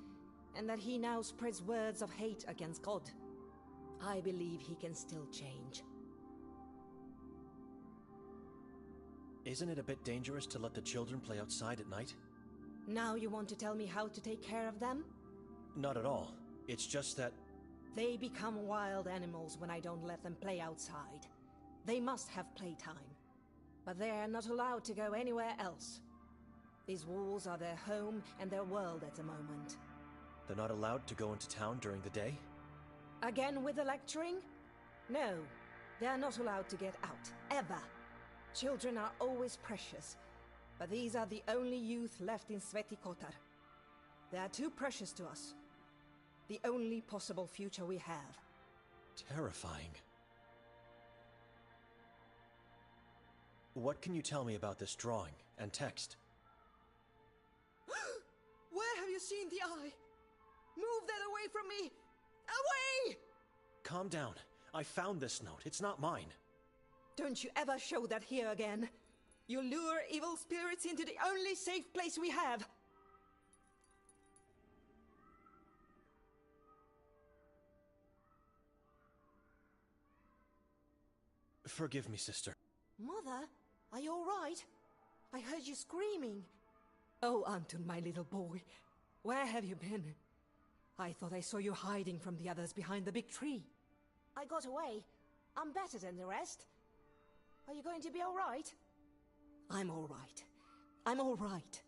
and that he now spreads words of hate against God. I believe he can still change. Isn't it a bit dangerous to let the children play outside at night? Now you want to tell me how to take care of them? Not at all. It's just that... They become wild animals when I don't let them play outside. They must have playtime. But they are not allowed to go anywhere else. These walls are their home and their world at the moment. They're not allowed to go into town during the day? Again with the lecturing? No, they are not allowed to get out, ever. Children are always precious, but these are the only youth left in Sveti Kotar. They are too precious to us. The only possible future we have. Terrifying. What can you tell me about this drawing and text? Where have you seen the eye? Move that away from me! Away! Calm down. I found this note. It's not mine. Don't you ever show that here again. You lure evil spirits into the only safe place we have. Forgive me, sister. Mother, are you all right? I heard you screaming. Oh, Anton, my little boy. Where have you been? I thought I saw you hiding from the others behind the big tree. I got away. I'm better than the rest. Are you going to be all right? I'm all right. I'm all right.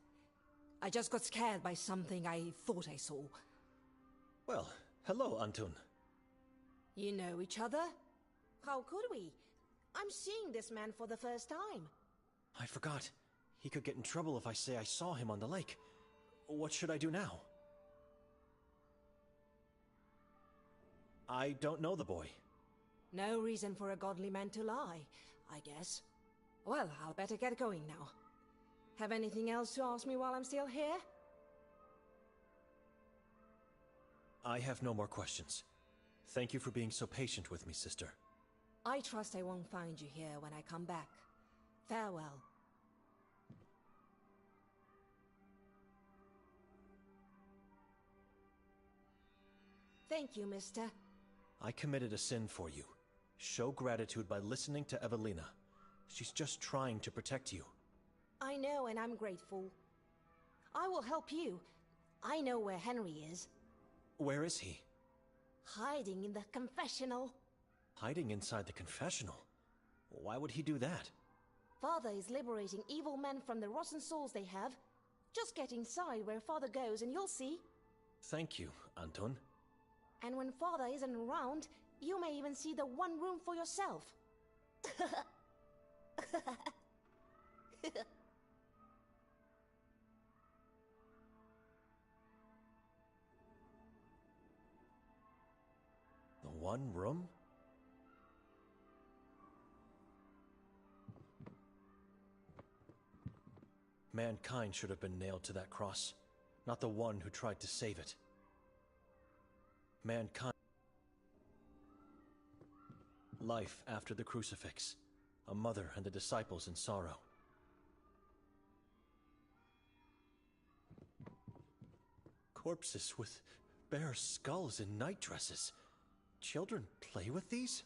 I just got scared by something I thought I saw. Well, hello, Anton. You know each other? How could we? I'm seeing this man for the first time. I forgot. He could get in trouble if I say I saw him on the lake. What should I do now? I don't know the boy. No reason for a godly man to lie, I guess. Well, I'll better get going now. Have anything else to ask me while I'm still here? I have no more questions. Thank you for being so patient with me, sister. I trust I won't find you here when I come back. Farewell. Thank you, mister. I committed a sin for you. Show gratitude by listening to Evelina. She's just trying to protect you. I know, and I'm grateful. I will help you. I know where Henry is. Where is he? Hiding in the confessional. Hiding inside the confessional? Why would he do that? Father is liberating evil men from the rotten souls they have. Just get inside where Father goes and you'll see. Thank you, Anton. And when Father isn't around, you may even see the one room for yourself. The one room? Mankind should have been nailed to that cross, not the one who tried to save it. Mankind. Life after the crucifix. A mother and the disciples in sorrow. Corpses with bare skulls and night dresses. Children play with these?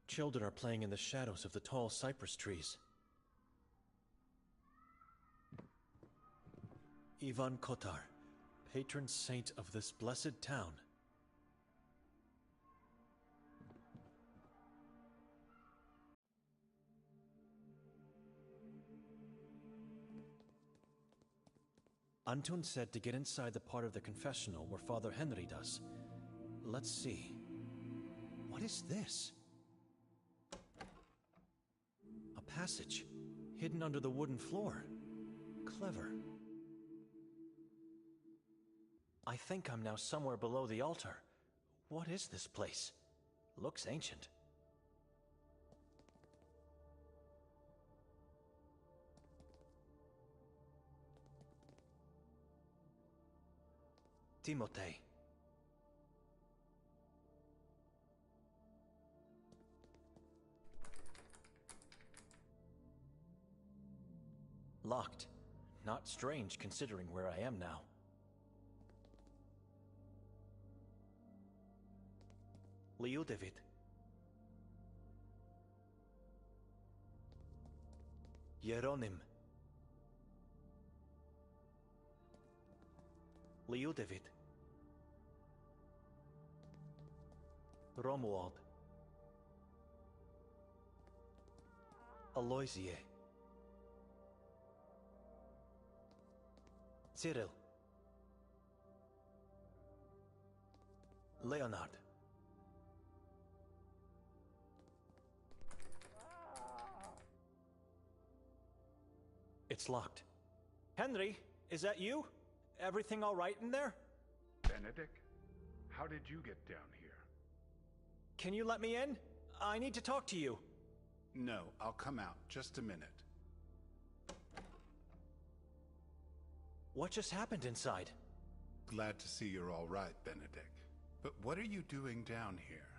Children are playing in the shadows of the tall cypress trees. Ivan Kotar, patron saint of this blessed town. Anton said to get inside the part of the confessional where Father Henry does. Let's see. What is this? A passage, hidden under the wooden floor. Clever. I think I'm now somewhere below the altar. What is this place? Looks ancient. Timotei. Locked. Not strange considering where I am now. Liudevit. Jeronim. Liudevit. Romuald. Aloysie. Cyril. Leonard. It's locked. Henry, is that you? Everything all right in there? Benedict, how did you get down here? Can you let me in? I need to talk to you. No, I'll come out. Just a minute. What just happened inside? Glad to see you're all right, Benedict. But what are you doing down here?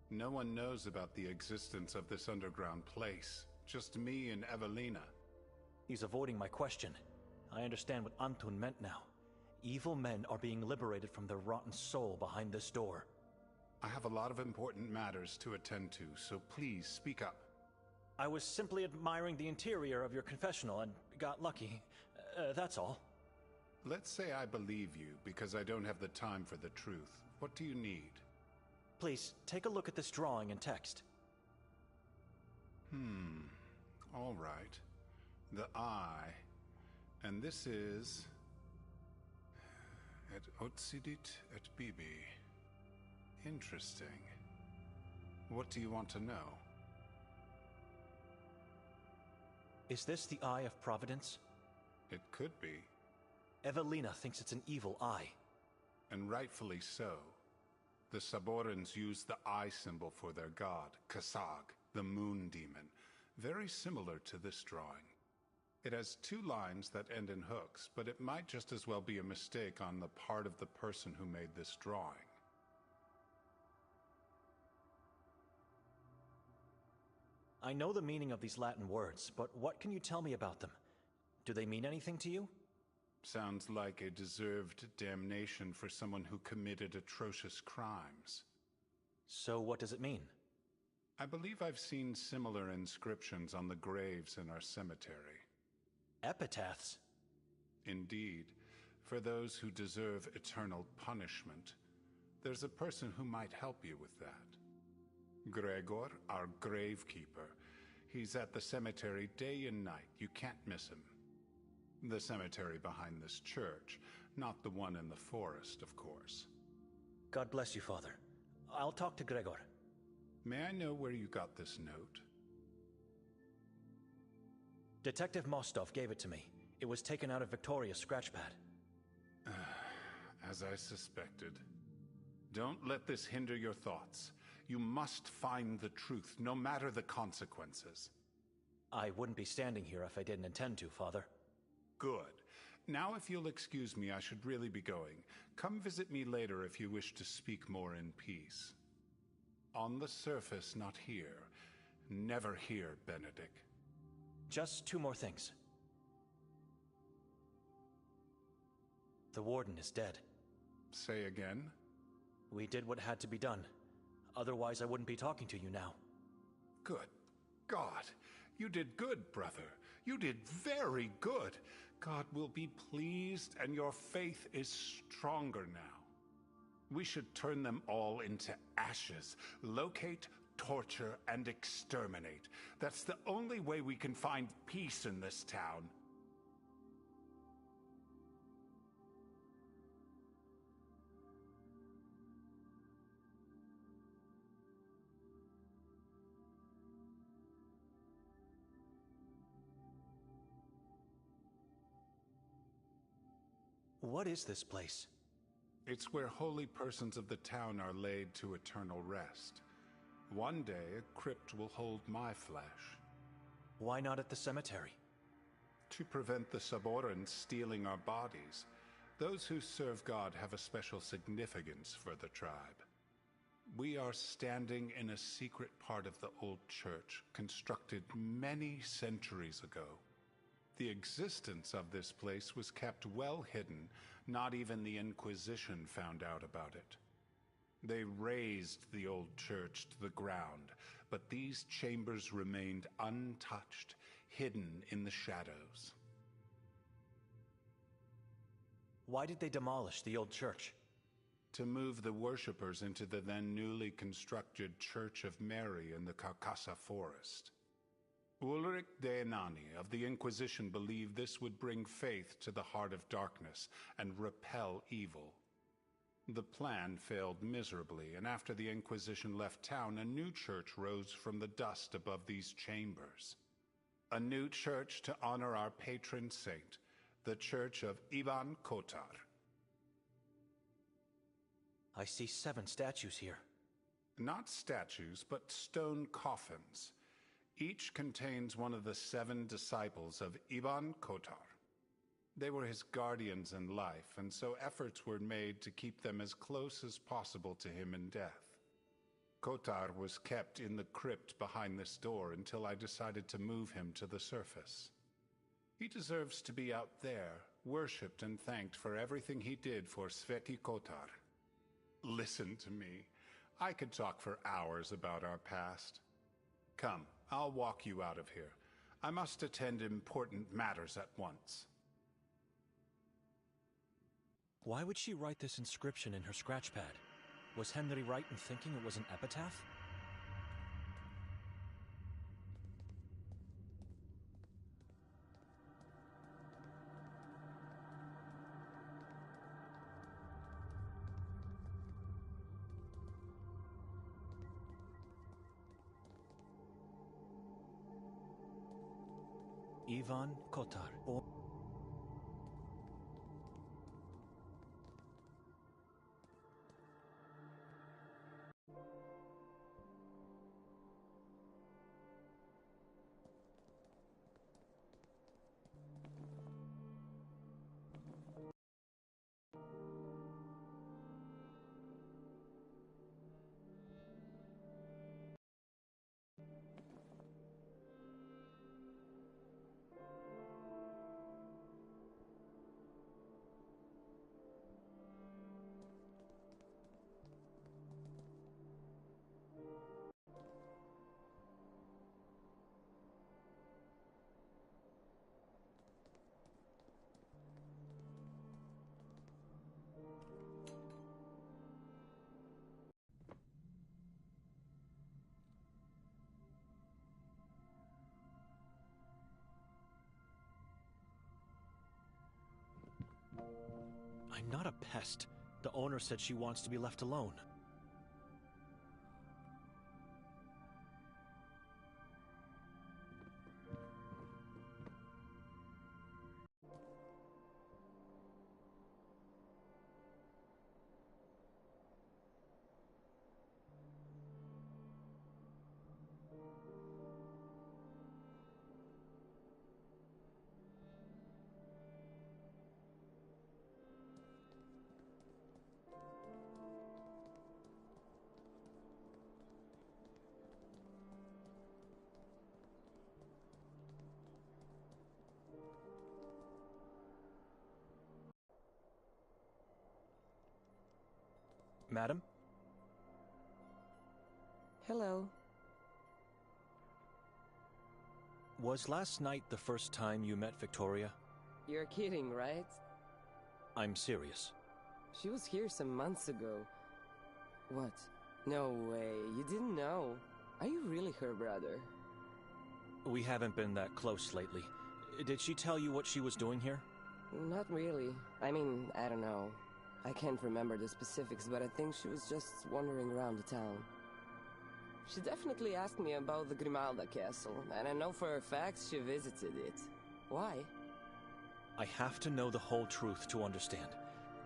No one knows about the existence of this underground place. Just me and Evelina. He's avoiding my question. I understand what Antun meant now. Evil men are being liberated from their rotten soul behind this door. I have a lot of important matters to attend to, so please speak up. I was simply admiring the interior of your confessional and got lucky. That's all. Let's say I believe you, because I don't have the time for the truth. What do you need? Please, take a look at this drawing and text. All right. The eye. And this is... Et occidit et bibi. Interesting. What do you want to know? Is this the Eye of Providence? It could be. Evelina thinks it's an evil eye. And rightfully so. The Saborans use the eye symbol for their god, Kasag, the moon demon. Very similar to this drawing. It has two lines that end in hooks, but it might just as well be a mistake on the part of the person who made this drawing. I know the meaning of these Latin words, but what can you tell me about them? Do they mean anything to you? Sounds like a deserved damnation for someone who committed atrocious crimes. So what does it mean? I believe I've seen similar inscriptions on the graves in our cemetery. Epitaphs? Indeed, for those who deserve eternal punishment. There's a person who might help you with that. Gregor, our gravekeeper. He's at the cemetery day and night. You can't miss him. The cemetery behind this church, not the one in the forest, of course. God bless you, Father. I'll talk to Gregor. May I know where you got this note? Detective Mostov gave it to me. It was taken out of Victoria's scratchpad. As I suspected. Don't let this hinder your thoughts. You must find the truth, no matter the consequences. I wouldn't be standing here if I didn't intend to, Father. Good. Now if you'll excuse me, I should really be going. Come visit me later if you wish to speak more in peace. On the surface, not here. Never here, Benedict. Just two more things. The warden is dead. Say again? We did what had to be done. Otherwise, I wouldn't be talking to you now. Good God. You did good, brother. You did very good. God will be pleased, and your faith is stronger now. We should turn them all into ashes. Locate, torture, and exterminate. That's the only way we can find peace in this town. What is this place? It's where holy persons of the town are laid to eternal rest. One day, a crypt will hold my flesh. Why not at the cemetery? To prevent the Saborans stealing our bodies. Those who serve God have a special significance for the tribe. We are standing in a secret part of the old church, constructed many centuries ago. The existence of this place was kept well hidden. Not even the Inquisition found out about it. They razed the old church to the ground, but these chambers remained untouched, hidden in the shadows. Why did they demolish the old church? To move the worshippers into the then newly constructed Church of Mary in the Carcassa forest. Ulrich de Nani of the Inquisition believed this would bring faith to the heart of darkness and repel evil. The plan failed miserably, and after the Inquisition left town, a new church rose from the dust above these chambers. A new church to honor our patron saint, the Church of Ivan Kotar. I see 7 statues here. Not statues, but stone coffins. Each contains one of the 7 disciples of Ivan Kotar. They were his guardians in life, and so efforts were made to keep them as close as possible to him in death. Kotar was kept in the crypt behind this door until I decided to move him to the surface. He deserves to be out there, worshipped and thanked for everything he did for Sveti Kotar. Listen to me. I could talk for hours about our past. Come, I'll walk you out of here. I must attend important matters at once. Why would she write this inscription in her scratch pad? Was Henry right in thinking it was an epitaph? Ivan Kotar. I'm not a pest. The owner said she wants to be left alone. Madam? Hello. Was last night the first time you met Victoria? You're kidding, right? I'm serious. She was here some months ago. What? No way, you didn't know. Are you really her brother? We haven't been that close lately. Did she tell you what she was doing here? Not really. I mean, I don't know. I can't remember the specifics, but I think she was just wandering around the town. She definitely asked me about the Grimalda castle, and I know for a fact she visited it. Why? I have to know the whole truth to understand.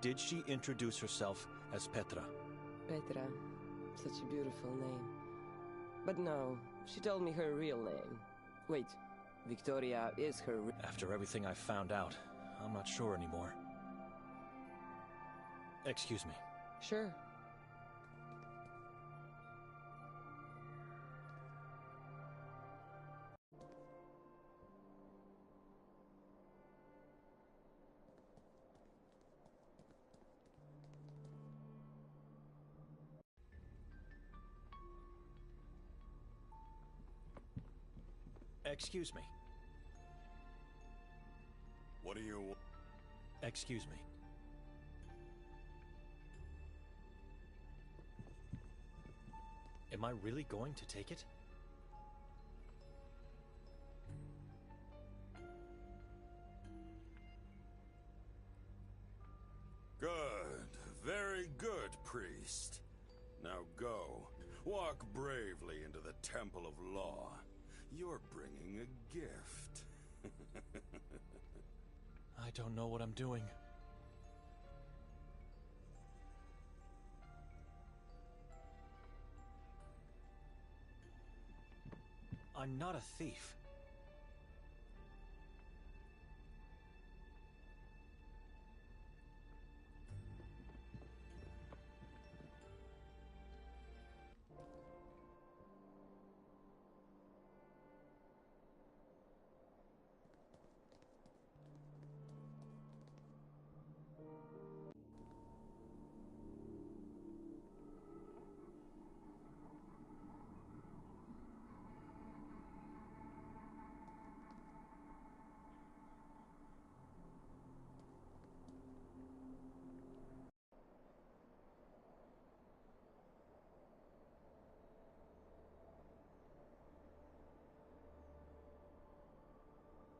Did she introduce herself as Petra? Petra. Such a beautiful name. But no, she told me her real name. Wait, Victoria is her After everything I've found out, I'm not sure anymore. Excuse me. Sure. Excuse me. What do you... Excuse me. Am I really going to take it? walk bravely into the Temple of Law. You're bringing a gift. I don't know what I'm doing. I'm not a thief.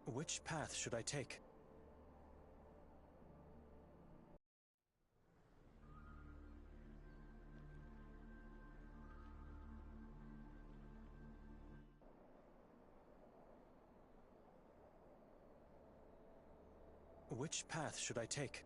Which path should I take? Which path should I take?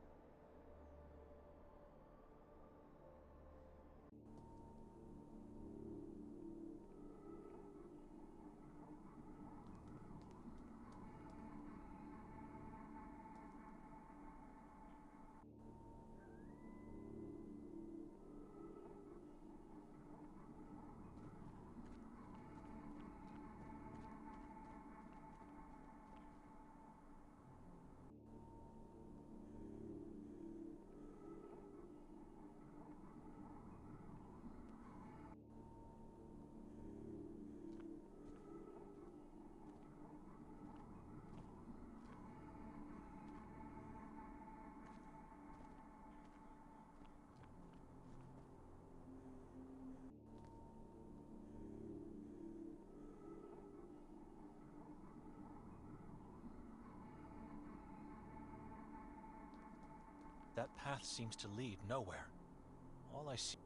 That path seems to lead nowhere. All I see...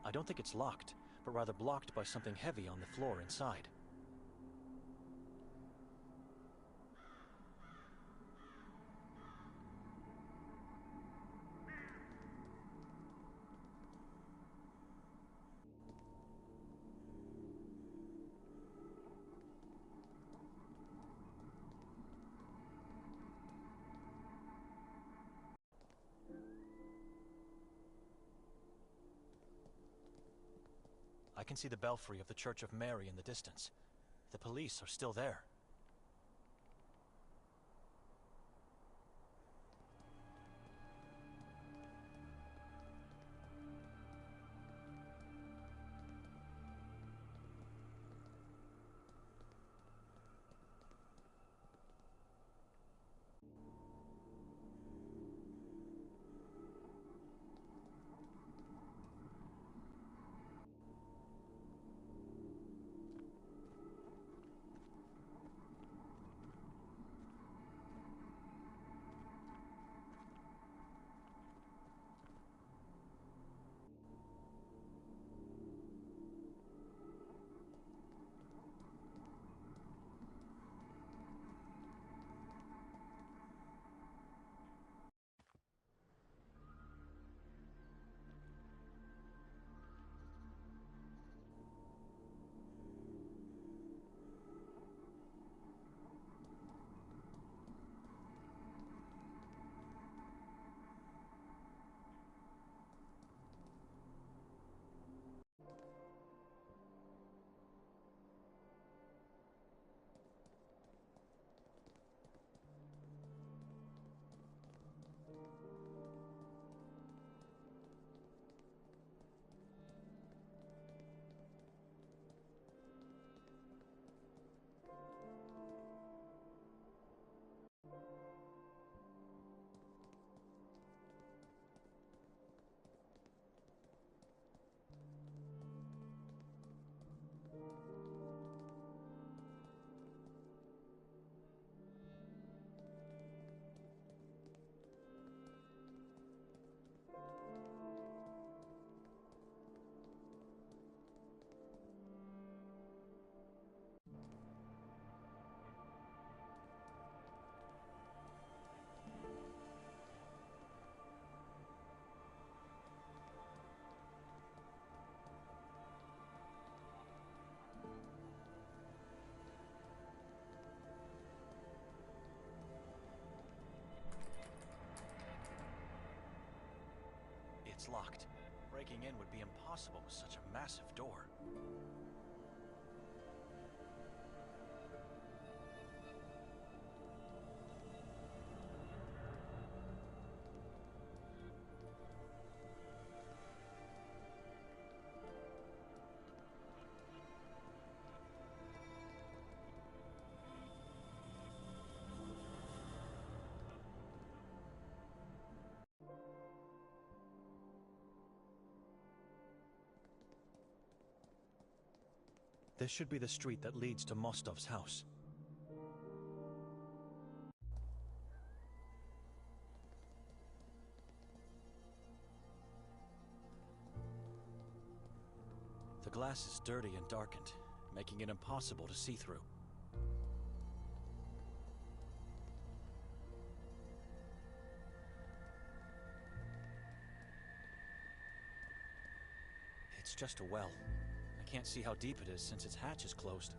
I don't think it's locked, but rather blocked by something heavy on the floor inside. I can see the belfry of the Church of Mary in the distance. The police are still there. it's locked. Breaking in would be impossible with such a massive door. This should be the street that leads to Mostov's house. The glass is dirty and darkened, making it impossible to see through. It's just a well. I can't see how deep it is since its hatch is closed.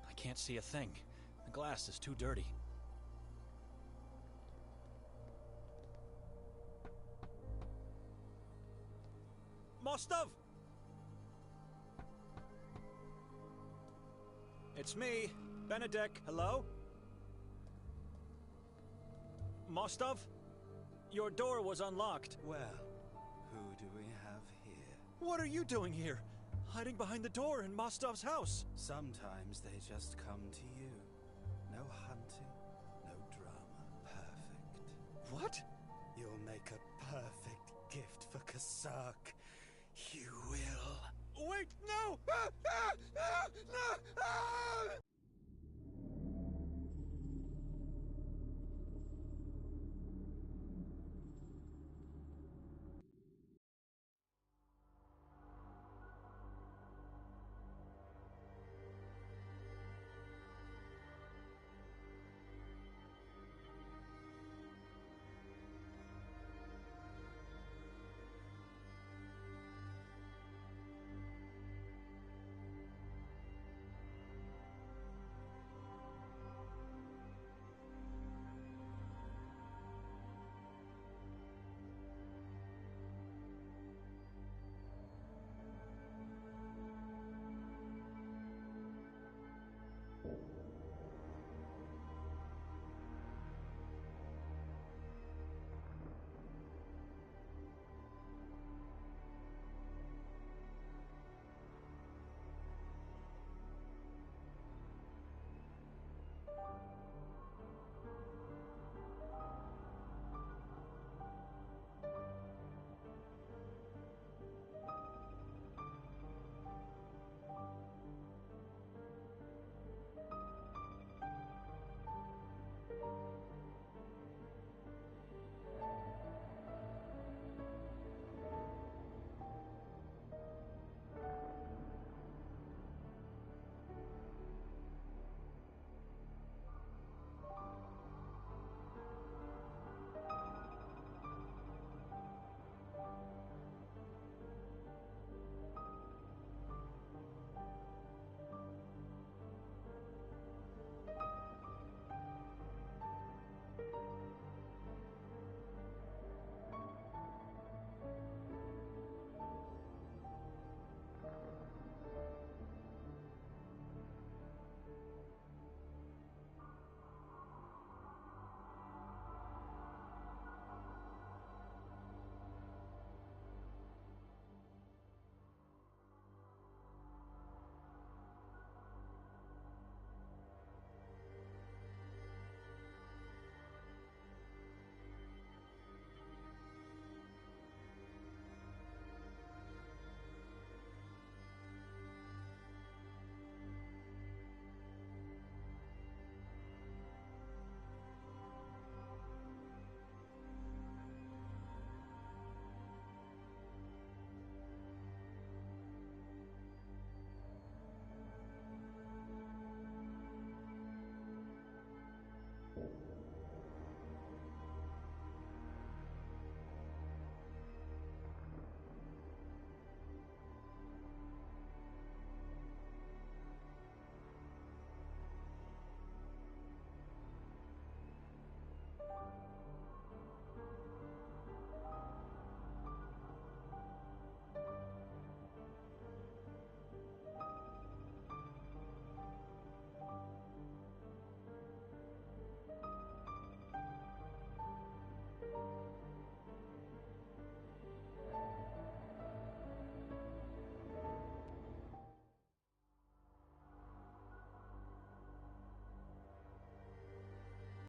I can't see a thing. The glass is too dirty. Mostov! It's me, Benedek. Hello? Mostov? Your door was unlocked. Well, who do we have here? What are you doing here? Hiding behind the door in Mostov's house? Sometimes they just come to you. No hunting, no drama. Perfect. What? You'll make a perfect gift for Kasak. You will. Wait, no! No!